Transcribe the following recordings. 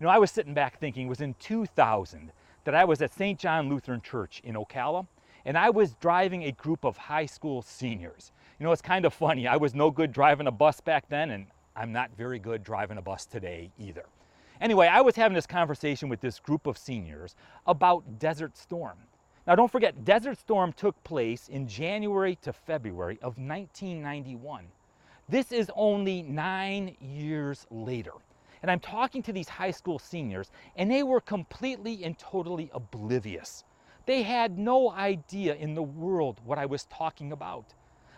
I was sitting back thinking it was in 2000 that I was at St. John Lutheran Church in Ocala, and I was driving a group of high school seniors. It's kind of funny. I was no good driving a bus back then, and I'm not very good driving a bus today either. Anyway, I was having this conversation with this group of seniors about Desert Storm. Now, don't forget, Desert Storm took place in January to February of 1991. This is only 9 years later. And I'm talking to these high school seniors, and they were completely and totally oblivious. They had no idea in the world what I was talking about.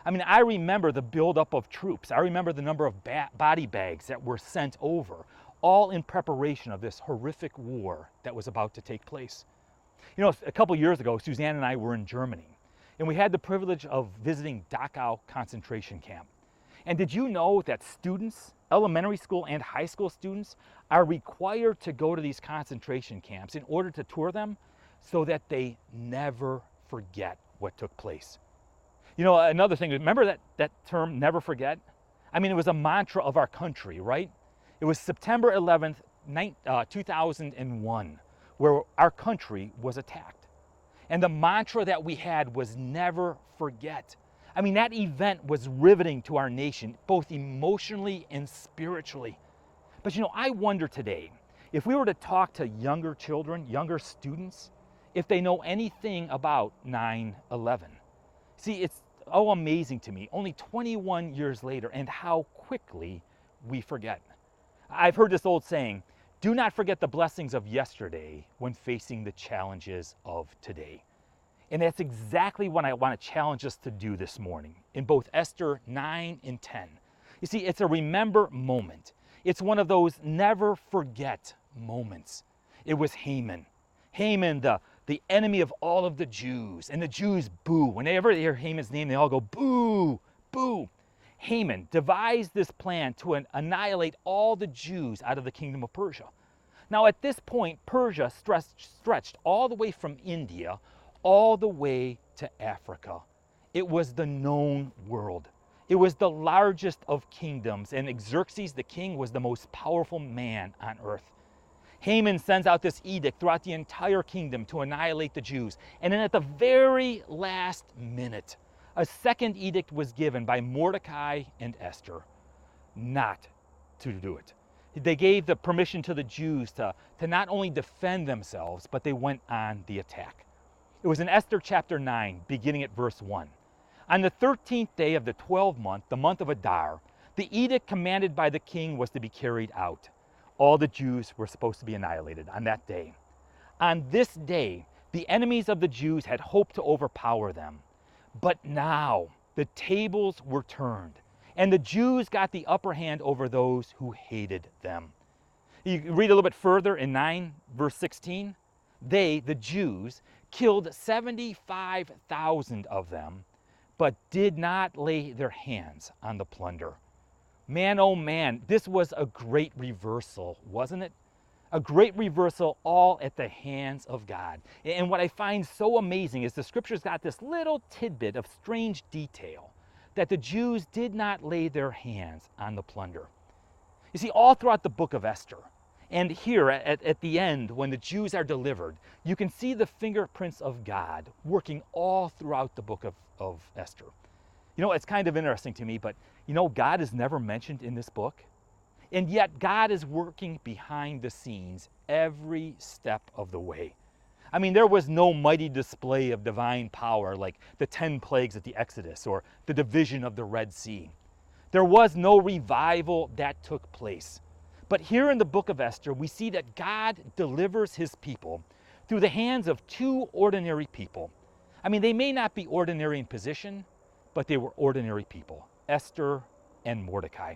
I remember the buildup of troops. I remember the number of body bags that were sent over, all in preparation of this horrific war that was about to take place. A couple years ago, Suzanne and I were in Germany, and we had the privilege of visiting Dachau concentration camp. And did you know that students, elementary school and high school students, are required to go to these concentration camps in order to tour them so that they never forget what took place? Another thing, remember that term, never forget? It was a mantra of our country, right? It was September 11th, 2001, where our country was attacked. And the mantra that we had was never forget. That event was riveting to our nation, both emotionally and spiritually. But I wonder today, if we were to talk to younger children, younger students, if they know anything about 9/11. See, it's amazing to me, only 21 years later, and how quickly we forget. I've heard this old saying, do not forget the blessings of yesterday when facing the challenges of today. And that's exactly what I want to challenge us to do this morning in both Esther 9 and 10. You see, it's a remember moment. It's one of those never forget moments. It was Haman. Haman, the enemy of all of the Jews. And the Jews boo. Whenever they hear Haman's name, they all go boo, boo. Haman devised this plan to annihilate all the Jews out of the kingdom of Persia. Now at this point, Persia stretched all the way from India all the way to Africa. It was the known world. It was the largest of kingdoms, and Xerxes the king was the most powerful man on earth. Haman sends out this edict throughout the entire kingdom to annihilate the Jews. And then at the very last minute, a second edict was given by Mordecai and Esther not to do it. They gave the permission to the Jews to not only defend themselves, but they went on the attack. It was in Esther chapter 9, beginning at verse 1. On the 13th day of the 12th month, the month of Adar, the edict commanded by the king was to be carried out. All the Jews were supposed to be annihilated on that day. On this day, the enemies of the Jews had hoped to overpower them. But now the tables were turned, and the Jews got the upper hand over those who hated them. You read a little bit further in 9, verse 16. They, the Jews, killed 75,000 of them, but did not lay their hands on the plunder. Man, oh man, this was a great reversal, wasn't it? A great reversal, all at the hands of God. And what I find so amazing is the scriptures got this little tidbit of strange detail, that the Jews did not lay their hands on the plunder. You see, all throughout the book of Esther, and here at the end, when the Jews are delivered, you can see the fingerprints of God working all throughout the book of Esther. It's kind of interesting to me, but God is never mentioned in this book. And yet God is working behind the scenes every step of the way. There was no mighty display of divine power like the 10 plagues at the Exodus or the division of the Red Sea. There was no revival that took place. But here in the book of Esther, we see that God delivers his people through the hands of two ordinary people. They may not be ordinary in position, but they were ordinary people, Esther and Mordecai.